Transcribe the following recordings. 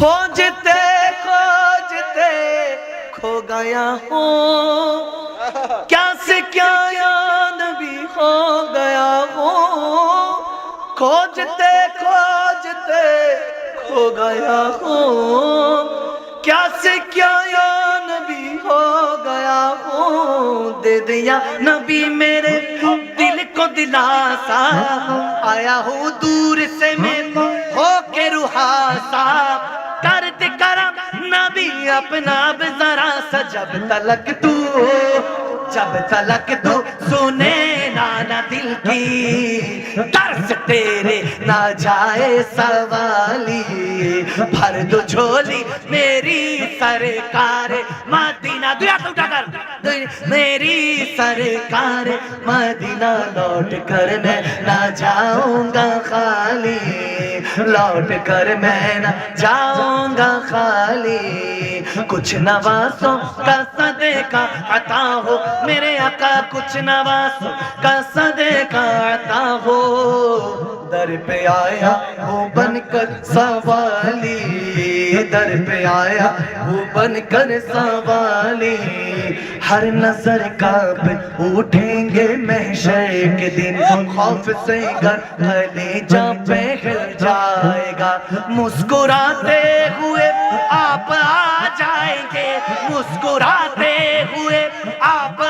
खोजते खोजते खो गया हूँ, क्या से क्या याद भी हो गया हूँ। खोजते खोजते खो गया हूँ, क्या से क्या याद भी हो गया हूँ। दे दिया नबी मेरे दिल को दिलासा, आया हूँ दूर से मैं हो के रुहासा। कर दे करम नबी अपना अब जरा सा, जब तलक तू सुने ना दिल की दर्द तेरे ना जाए सवाली। भर दो झोली मेरी सरकार मदीना, दुआ तो उठा कर मेरी सरकार मदीना। लौट कर मैं ना जाऊंगा खाली, लौट कर मैं ना जाऊंगा खाली। कुछ नवासों का सदेका अता हो मेरे आका, कुछ नवासों का सदेका अता हो। दर पे आया वो बनकर सवाली, दर पे आया वो बनकर सवाली। हर नजर कांप उठेंगे महशर के दिन, खौफ से गर कलेजा पे हिल जाएगा। मुस्कुराते हुए आप आ जाएंगे, मुस्कुराते हुए आप आ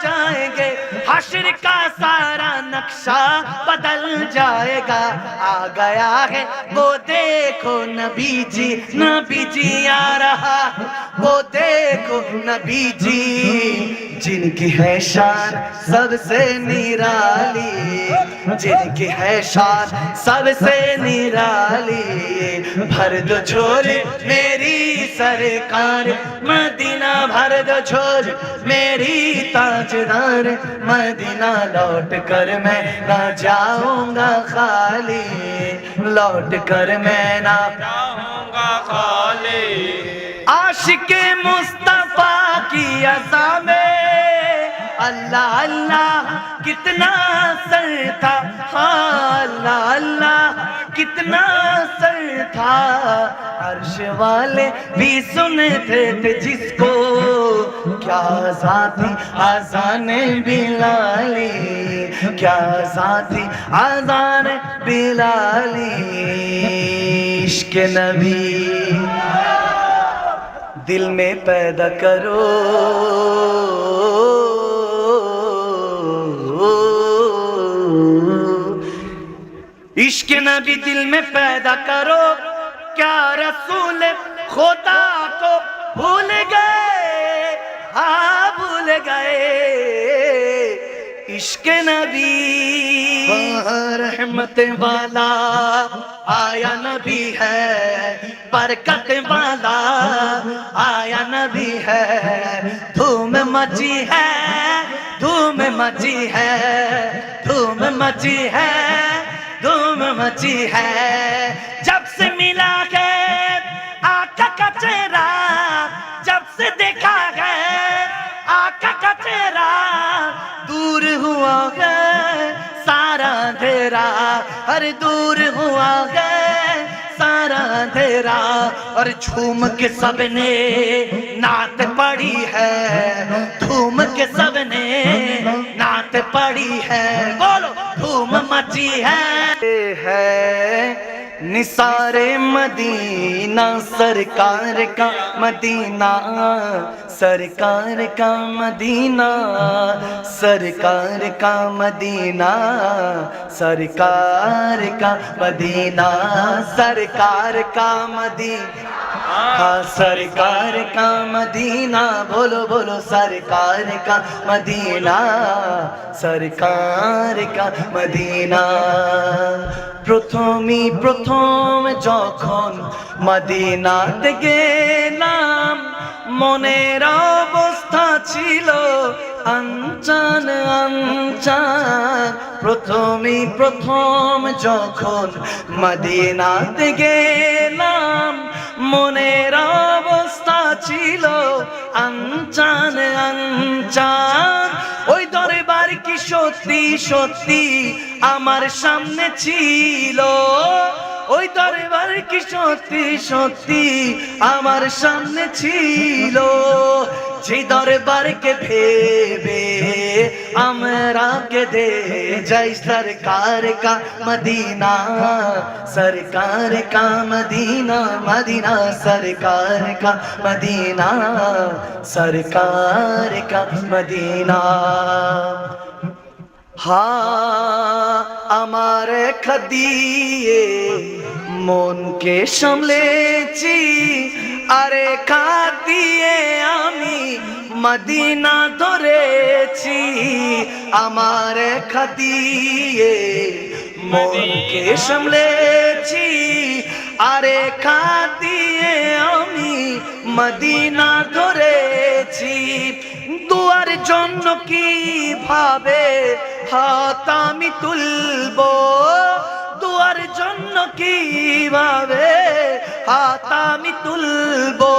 जाएंगे। हश्र का सारा नक्शा बदल जाएगा। आ गया है वो देखो नबी जी आ रहा, वो देखो नबी जी। जिनकी है शान सबसे निराली, जिनकी है शान सबसे निराली। भर दो झोली मेरी सरकार मदीना, भर दो झोली मेरी ताजदार मदीना। लौट कर मैं ना जाऊंगा खाली, लौट कर मैं ना जाऊंगा खाली। आशिके मुस्तफा की अज़ा में अल्लाह अल्लाह कितना सर था, हाँ अल्लाह अल्लाह कितना सर था। अर्श वाले भी सुनते थे जिसको, क्या साथी आज़ाने बिलाली, क्या साथी आज़ाने बिलाली। इश्क़ नबी दिल में पैदा करो, इश्क़ नबी दिल में पैदा करो। क्या रसूल खुदा को भूल गए, हाँ भूल गए। इश्क़ नबी रहमत वाला आया नबी है, बरकत वाला आया नबी है। धूम मची है, धूम मची है, धूम मची है, धूम मची है। जब से मिला है आका का चेहरा, जब से देखा है आका का चेहरा, दूर हुआ है सारा अंधेरा, हर दूर हुआ है सारा अंधेरा। और झूम के सबने नात पड़ी है, धूम के सबने नात पड़ी है। बोलो धूम मची है निसारे मदीना सरकार का मदीना, सरकार का मदीना, सरकार का मदीना, सरकार का मदीना, सरकार का मदीना, हाँ सरकार का मदीना। बोलो बोलो सरकार का मदीना, सरकार का मदीना। প্রথমই প্রথম যখন মদিনাতে গেলাম, মনের অবস্থা ছিল আনচান আনচান। প্রথমই প্রথম যখন মদিনাতে গেলাম, মনের অবস্থা ছিল আনচান আনচান। ওই দরবার কি সত্যি সত্যি আমার সামনে ছিল, ওই দরবার কি সত্যি সত্যি আমার সামনে ছিল, যে দরবারকে ভেবে আমরা কেঁদে যাই। সরকার কা মদিনা, সরকার কা মদিনা, মদিনা সরকার কা মদিনা, সরকার কা মদিনা। আমার খদিয়ে মনকে সামলেছি, আরে খাদিয়ে আমি মদিনা ধরেছি। আমার খাদিয়ে মনকে সামলেছি, আরে খাদিয়ে আমি মদিনা ধরেছি। দুয়ার জন্য কিভাবে হাত আমি তুলবো, দুয়ার জন্য কিভাবে হাত আমি তুলবো,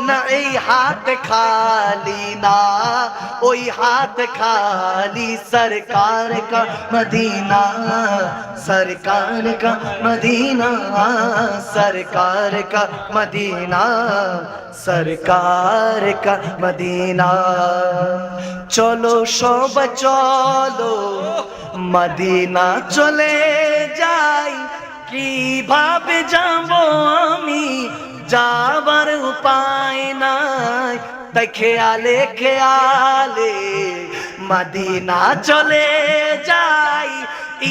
না এই হাত খালি না ওই হাত খালি। সরকার কা মদিনা, সরকার কা মদিনা, সরকার কা মদিনা, সরকার কা মদিনা। চলো সব চলো মদিনা চলে যাই, কিভাবে যাবো আমি যাবার উপায় নাই। তাই খেয়ালে খেয়ালে মদিনা চলে যাই,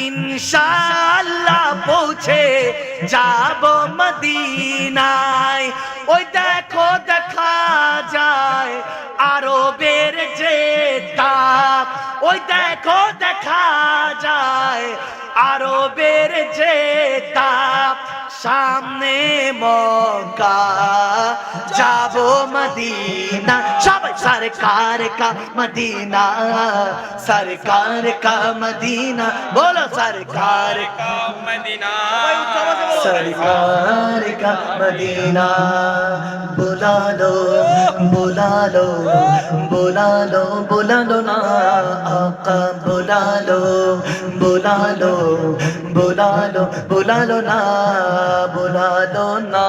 ইনশাআল্লাহ পৌঁছে যাব মদিনায়। ওই দেখো দেখা যায় আরবের যে তাপ, ওই দেখো দেখা যায় আরবের যে তাপ। সামনে মক্কা যাব মদিনা, সবাই সরকার কা মদিনা, সরকার কা মদিনা, বলো সরকার কা মদিনা, সরকার কা মদিনা। বুলা লো বুলা লো বুলা লো বুলা লো না আকা, বুলা লো বুলা লো বুলা লো বুলা লো না, বুলা লো না।